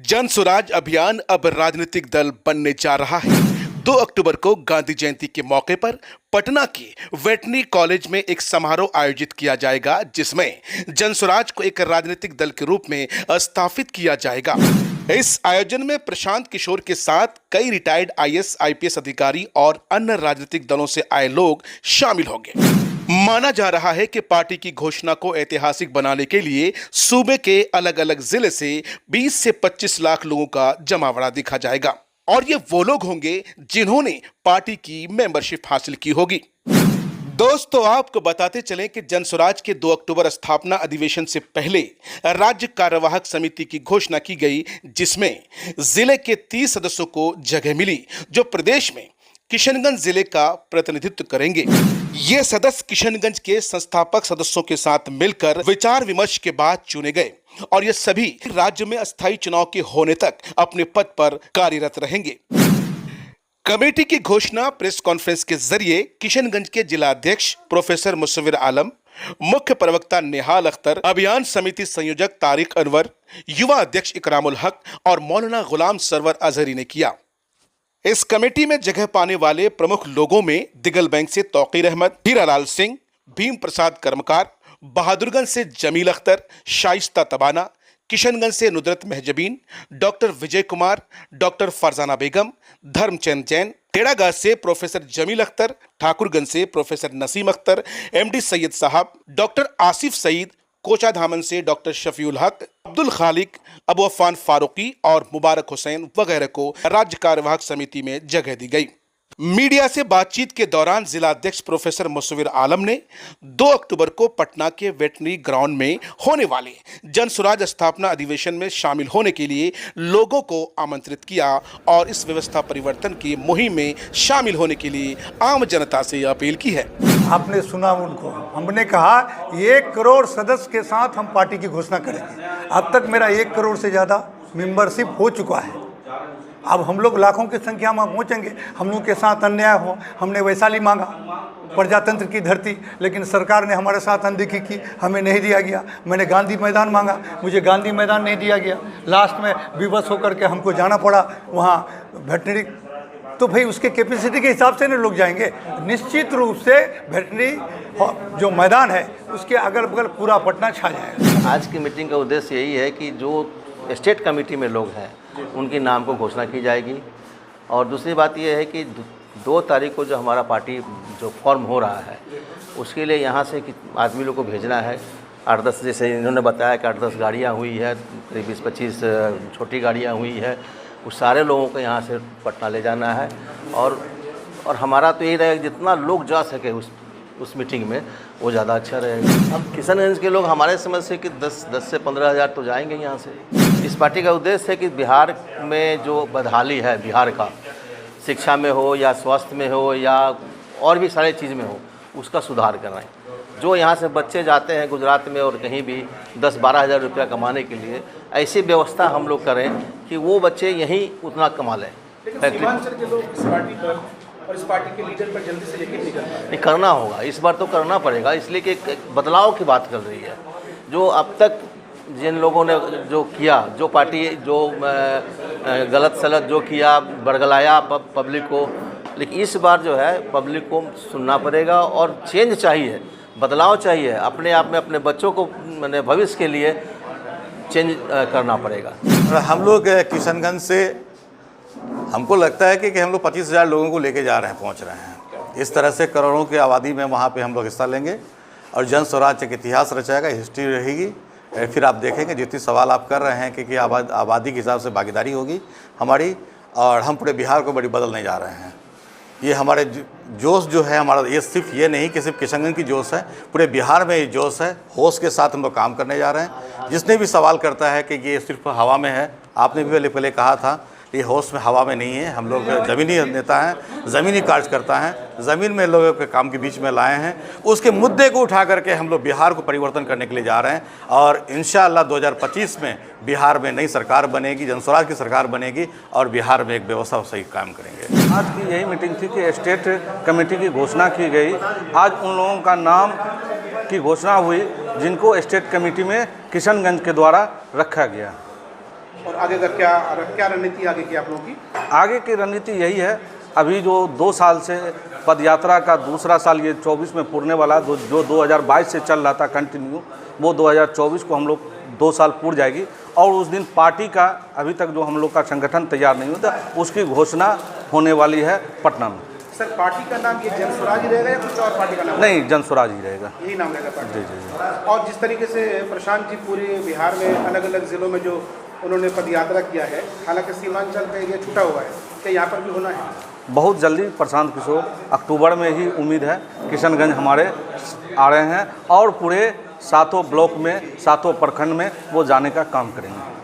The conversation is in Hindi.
जन स्वराज अभियान अब राजनीतिक दल बनने जा रहा है। 2 अक्टूबर को गांधी जयंती के मौके पर पटना के वेटरनरी कॉलेज में एक समारोह आयोजित किया जाएगा, जिसमें जन स्वराज को एक राजनीतिक दल के रूप में स्थापित किया जाएगा। इस आयोजन में प्रशांत किशोर के साथ कई रिटायर्ड आईएएस, आईपीएस अधिकारी और अन्य राजनीतिक दलों से आए लोग शामिल होंगे। माना जा रहा है कि पार्टी की घोषणा को ऐतिहासिक बनाने के लिए सूबे के अलग अलग जिले से 20 से 25 लाख लोगों का जमावड़ा देखा जाएगा और ये वो लोग होंगे जिन्होंने पार्टी की मेंबरशिप हासिल की होगी। दोस्तों, आपको बताते चलें कि जन स्वराज के 2 अक्टूबर स्थापना अधिवेशन से पहले राज्य कार्यवाहक समिति की घोषणा की गई, जिसमें जिले के 30 सदस्यों को जगह मिली जो प्रदेश में किशनगंज जिले का प्रतिनिधित्व करेंगे। ये सदस्य किशनगंज के संस्थापक सदस्यों के साथ मिलकर विचार विमर्श के बाद चुने गए और ये सभी राज्य में अस्थायी चुनाव के होने तक अपने पद पर कार्यरत रहेंगे। कमेटी की घोषणा प्रेस कॉन्फ्रेंस के जरिए किशनगंज के जिला अध्यक्ष प्रोफेसर मुसव्विर आलम, मुख्य प्रवक्ता निहाल अख्तर, अभियान समिति संयोजक तारिक अनवर, युवा अध्यक्ष इकरामुल हक और मौलाना गुलाम सरवर अजहरी ने किया। इस कमेटी में जगह पाने वाले प्रमुख लोगों में दिगल बैंक से तौकीर अहमद, हीरालाल सिंह, भीम प्रसाद कर्मकार, बहादुरगंज से जमील अख्तर, शाइस्ता तबाना, किशनगंज से नुदरत महजबीन, डॉक्टर विजय कुमार, डॉक्टर फरजाना बेगम, धर्मचंद जैन, टेढ़ागाछ से प्रोफेसर जमील अख्तर, ठाकुरगंज से प्रोफेसर नसीम अख्तर, एमडी सैयद साहब, डॉक्टर आसिफ सईद, कोचाधामन से डॉक्टर शफीउल हक, अब्दुल खालिक, अबू अफान फारूकी और मुबारक हुसैन वगैरह को राज्य कार्यवाहक समिति में जगह दी गई। मीडिया से बातचीत के दौरान जिला अध्यक्ष प्रोफेसर मुसव्विर आलम ने 2 अक्टूबर को पटना के वेटरनरी ग्राउंड में होने वाले जन स्वराज स्थापना अधिवेशन में शामिल होने के लिए लोगों को आमंत्रित किया और इस व्यवस्था परिवर्तन की मुहिम में शामिल होने के लिए आम जनता से अपील की है। आपने सुना उनको, हमने कहा 1 करोड़ सदस्य के साथ हम पार्टी की घोषणा करेंगे। अब तक मेरा 1 करोड़ से ज़्यादा मेंबरशिप हो चुका है। अब हम लोग लाखों की संख्या में पहुँचेंगे। हम लोग के साथ अन्याय हो, हमने वैशाली मांगा, प्रजातंत्र की धरती, लेकिन सरकार ने हमारे साथ अनदेखी की, हमें नहीं दिया गया। मैंने गांधी मैदान मांगा, मुझे गांधी मैदान नहीं दिया गया। लास्ट में विवश होकर के हमको जाना पड़ा वहाँ वेटरनरी। तो भाई उसके कैपेसिटी के हिसाब से ना लोग जाएंगे। निश्चित रूप से वेटरनरी जो मैदान है उसके अगल बगल पूरा पटना छा जाएगा। आज की मीटिंग का उद्देश्य यही है कि जो स्टेट कमेटी में लोग हैं उनके नाम को घोषणा की जाएगी और दूसरी बात यह है कि 2 तारीख को जो हमारा पार्टी जो फॉर्म हो रहा है उसके लिए यहाँ से आदमी लोग को भेजना है। 8-10 जैसे इन्होंने बताया कि 8-10 गाड़ियाँ हुई है, करीब 20-25 छोटी गाड़ियाँ हुई है। उस सारे लोगों को यहाँ से पटना ले जाना है और हमारा तो यही रहेगा जितना लोग जा सके उस मीटिंग में वो ज़्यादा अच्छा रहेगा। अब किशनगंज के लोग हमारे समझ से कि 10 से 15 हज़ार तो जाएंगे यहाँ से। इस पार्टी का उद्देश्य है कि बिहार में जो बदहाली है बिहार का, शिक्षा में हो या स्वास्थ्य में हो या और भी सारे चीज़ में हो, उसका सुधार करना है। जो यहाँ से बच्चे जाते हैं गुजरात में और कहीं भी 10-12 हज़ार रुपया कमाने के लिए, ऐसी व्यवस्था हम लोग करें कि वो बच्चे यहीं उतना कमा लें। और इस पार्टी के लीडर पर जल्दी से लेकर नहीं करना होगा, इस बार तो करना पड़ेगा, इसलिए कि एक बदलाव की बात कर रही है। जो अब तक जिन लोगों ने जो किया, जो पार्टी जो गलत सलत जो किया, बरगलाया पब्लिक को, लेकिन इस बार जो है पब्लिक को सुनना पड़ेगा और चेंज चाहिए, बदलाव चाहिए। अपने आप में अपने बच्चों को मैंने भविष्य के लिए चेंज करना पड़ेगा। हम लोग किशनगंज से हमको लगता है कि हम लोग 25,000 लोगों को लेके जा रहे हैं, पहुंच रहे हैं। इस तरह से करोड़ों की आबादी में वहाँ पे हम लोग हिस्सा लेंगे और जन स्वराज एक इतिहास रचाएगा, हिस्ट्री रहेगी। फिर आप देखेंगे जितनी सवाल आप कर रहे हैं कि आबादी के हिसाब से भागीदारी होगी हमारी और हम पूरे बिहार को बड़ी बदलने जा रहे हैं। ये हमारे जोश जो है हमारा, ये सिर्फ ये नहीं कि सिर्फ किशनगंज की जोश है, पूरे बिहार में ये जोश है। होश के साथ हम लोग काम करने जा रहे हैं। जिसने भी सवाल करता है कि ये सिर्फ हवा में है, आपने भी पहले कहा था, ये होश में हवा में नहीं है। हम लोग ज़मीनी नेता हैं, ज़मीनी कार्य करता हैं, ज़मीन में लोगों के काम के बीच में लाए हैं। उसके मुद्दे को उठा करके हम लोग बिहार को परिवर्तन करने के लिए जा रहे हैं और इंशाअल्लाह 2025 में बिहार में नई सरकार बनेगी, जन स्वराज की सरकार बनेगी और बिहार में एक व्यवस्था सही काम करेंगे। आज की यही मीटिंग थी कि स्टेट कमेटी की घोषणा की गई। आज उन लोगों का नाम की घोषणा हुई जिनको स्टेट कमेटी में किशनगंज के द्वारा रखा गया। और आगे का क्या रणनीति आगे की आप लोगों की? आगे की रणनीति यही है, अभी जो 2 साल से पद यात्रा का दूसरा साल ये 24 में पूरने वाला, जो 2022 से चल रहा था कंटिन्यू, वो 2024 को हम लोग 2 साल पूर जाएगी। और उस दिन पार्टी का अभी तक जो हम लोग का संगठन तैयार नहीं होता, उसकी घोषणा होने वाली है पटना में। सर पार्टी का नाम ये जन स्वराज ही रहेगा या कुछ और पार्टी का नाम? नहीं, जन स्वराज ही रहेगा। यही नाम रहेगा पार्टी? जी जी जी। और जिस तरीके से प्रशांत जी पूरे बिहार में अलग अलग ज़िलों में जो उन्होंने पदयात्रा किया है, हालांकि सीमांचल का एरिया छूटा हुआ है, क्या यहाँ पर भी होना है? बहुत जल्दी प्रशांत किशोर अक्टूबर में ही उम्मीद है किशनगंज हमारे आ रहे हैं और पूरे 7 ब्लॉक में 7 प्रखंड में वो जाने का काम करेंगे।